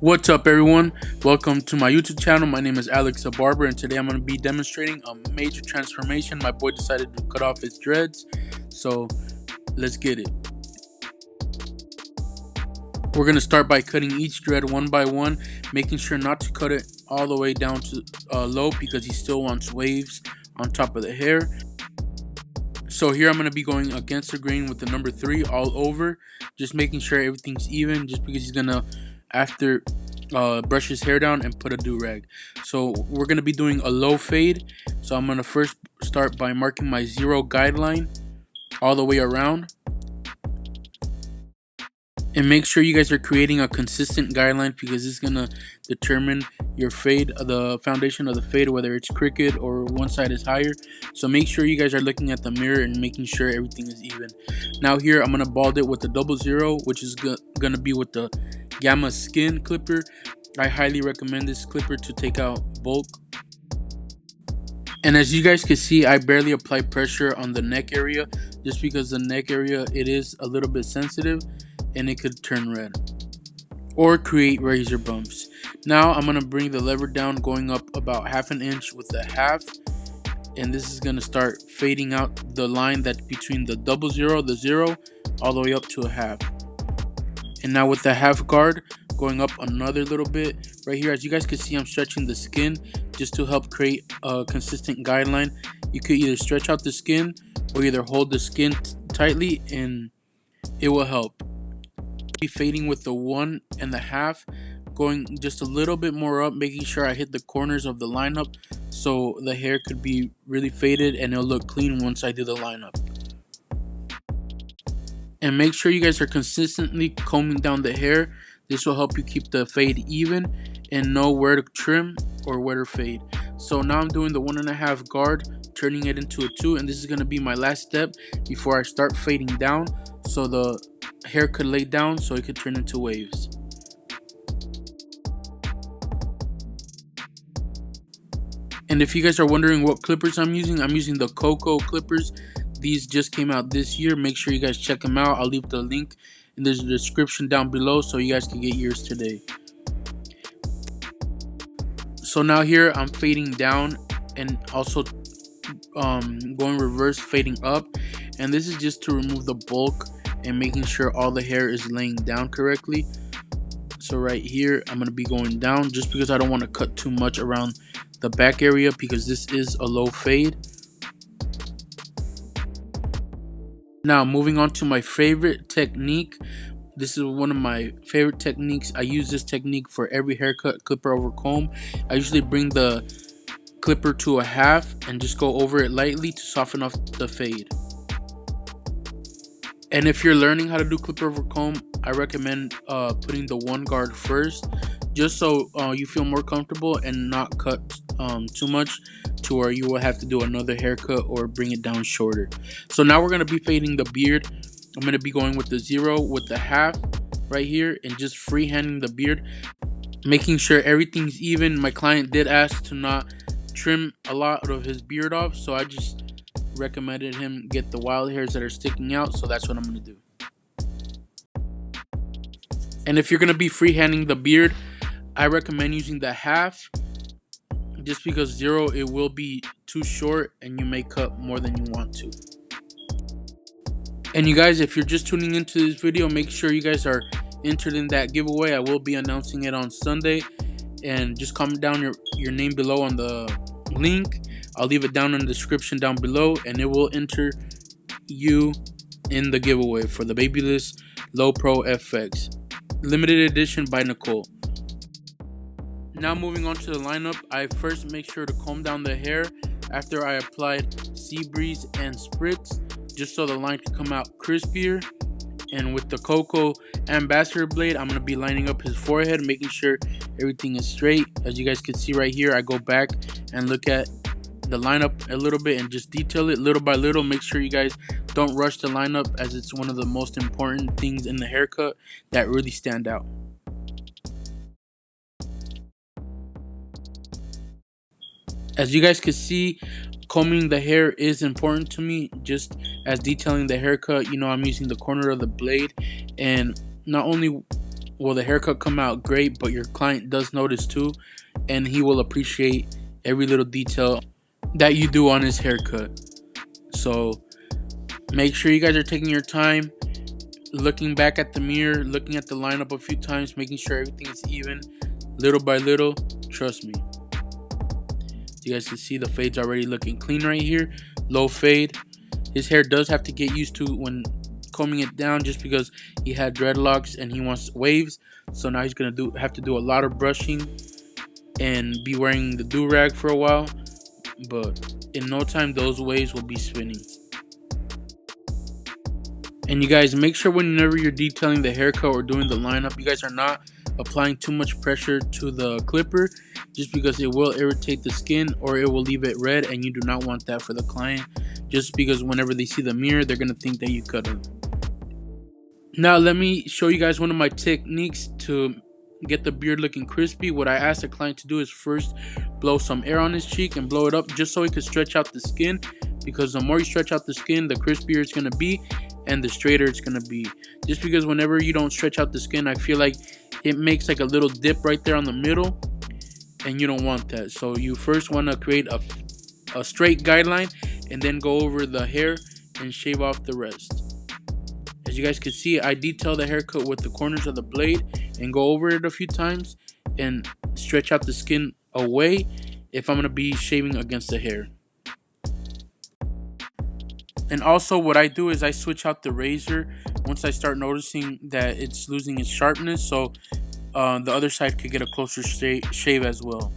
What's up, everyone? Welcome to my YouTube channel. My name is Barber, and today I'm going to be demonstrating a major transformation. My boy decided to cut off his dreads, so let's get it. We're going to start by cutting each dread one by one, making sure not to cut it all the way down to low because he still wants waves on top of the hair. So here I'm going to be going against the grain with the number 3 all over, just making sure everything's even, just because he's going to after brush his hair down and put a do-rag. So we're going to be doing a low fade. So I'm going to first start by marking my 0 guideline all the way around. And make sure you guys are creating a consistent guideline because it's going to determine your fade, the foundation of the fade, whether it's crooked or one side is higher. So make sure you guys are looking at the mirror and making sure everything is even. Now here I'm going to bald it with the 00, which is going to be with the Gamma Skin clipper. I highly recommend this clipper to take out bulk. And as you guys can see, I barely apply pressure on the neck area just because the neck area, it is a little bit sensitive and it could turn red or create razor bumps. Now I'm going to bring the lever down, going up about 1/2 inch with the 1/2, and this is going to start fading out the line that's between the 00, the 0, all the way up to a 1/2. And now with the 1/2 guard, going up another little bit right here. As you guys can see, I'm stretching the skin just to help create a consistent guideline. You could either stretch out the skin or either hold the skin tightly and it will help. Be fading with the 1 and the 1/2, going just a little bit more up, making sure I hit the corners of the lineup so the hair could be really faded and it'll look clean once I do the lineup. And make sure you guys are consistently combing down the hair. This will help you keep the fade even and know where to trim or where to fade. So now I'm doing the 1 1/2 guard, turning it into a 2, and this is going to be my last step before I start fading down so the hair could lay down so it could turn into waves. And if you guys are wondering what clippers I'm using the Coco clippers. These just came out this year. Make sure you guys check them out. I'll leave the link in the description down below so you guys can get yours today. So now here I'm fading down and also going reverse, fading up, and this is just to remove the bulk and making sure all the hair is laying down correctly. So right here I'm going to be going down just because I don't want to cut too much around the back area because this is a low fade. Now moving on to my favorite technique. This is one of my favorite techniques. I use this technique for every haircut, clipper over comb. I usually bring the clipper to a 1/2 and just go over it lightly to soften off the fade. And if you're learning how to do clipper over comb, I recommend putting the 1 guard first, just so you feel more comfortable and not cut too much to where you will have to do another haircut or bring it down shorter. So now we're going to be fading the beard. I'm going to be going with the 0 with the 1/2 right here and just freehanding the beard, making sure everything's even. My client did ask to not trim a lot of his beard off, so I just recommended him get the wild hairs that are sticking out, so that's what I'm going to do. And if you're going to be freehanding the beard, I recommend using the 1/2, just because 0, it will be too short and you may cut more than you want to. And you guys, if you're just tuning into this video, make sure you guys are entered in that giveaway. I will be announcing it on Sunday, and just comment down your name below on the link. I'll leave it down in the description down below, and it will enter you in the giveaway for the Babyless Low Pro FX limited edition by Nicole. Now moving on to the lineup, I first make sure to comb down the hair after I applied Sea Breeze and Spritz, just so the line can come out crispier. And with the Coco Ambassador blade, I'm going to be lining up his forehead, making sure everything is straight. As you guys can see right here, I go back and look at the lineup a little bit and just detail it little by little. Make sure you guys don't rush the lineup, as it's one of the most important things in the haircut that really stand out. As you guys can see, combing the hair is important to me, just as detailing the haircut. You know, I'm using the corner of the blade, and not only will the haircut come out great, but your client does notice too, and he will appreciate every little detail that you do on his haircut. So make sure you guys are taking your time, looking back at the mirror, looking at the lineup a few times, making sure everything is even, little by little. Trust me. You guys can see the fade's already looking clean right here. Low fade. His hair does have to get used to when combing it down, just because he had dreadlocks and he wants waves. So now he's gonna have to do a lot of brushing and be wearing the do-rag for a while. But in no time, those waves will be spinning. And you guys, make sure whenever you're detailing the haircut or doing the lineup, you guys are not applying too much pressure to the clipper, just because it will irritate the skin or it will leave it red, and you do not want that for the client, just because whenever they see the mirror, they're gonna think that you cut them. Now let me show you guys one of my techniques to get the beard looking crispy. What I ask the client to do is first blow some air on his cheek and blow it up, just so he can stretch out the skin, because the more you stretch out the skin, the crispier it's gonna be and the straighter it's gonna be. Just because whenever you don't stretch out the skin, I feel like it makes like a little dip right there on the middle, and you don't want that. So you first want to create a straight guideline and then go over the hair and shave off the rest. As you guys can see, I detail the haircut with the corners of the blade and go over it a few times and stretch out the skin away if I'm going to be shaving against the hair. And also what I do is I switch out the razor once I start noticing that it's losing its sharpness, so the other side could get a closer shave as well.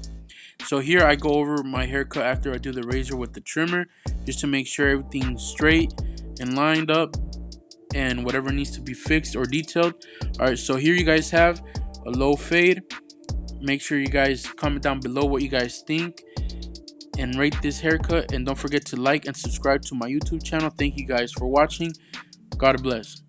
So here I go over my haircut after I do the razor with the trimmer, just to make sure everything's straight and lined up and whatever needs to be fixed or detailed. Alright, so here you guys have a low fade. Make sure you guys comment down below what you guys think and rate this haircut, and don't forget to like and subscribe to my YouTube channel. Thank you guys for watching. God bless.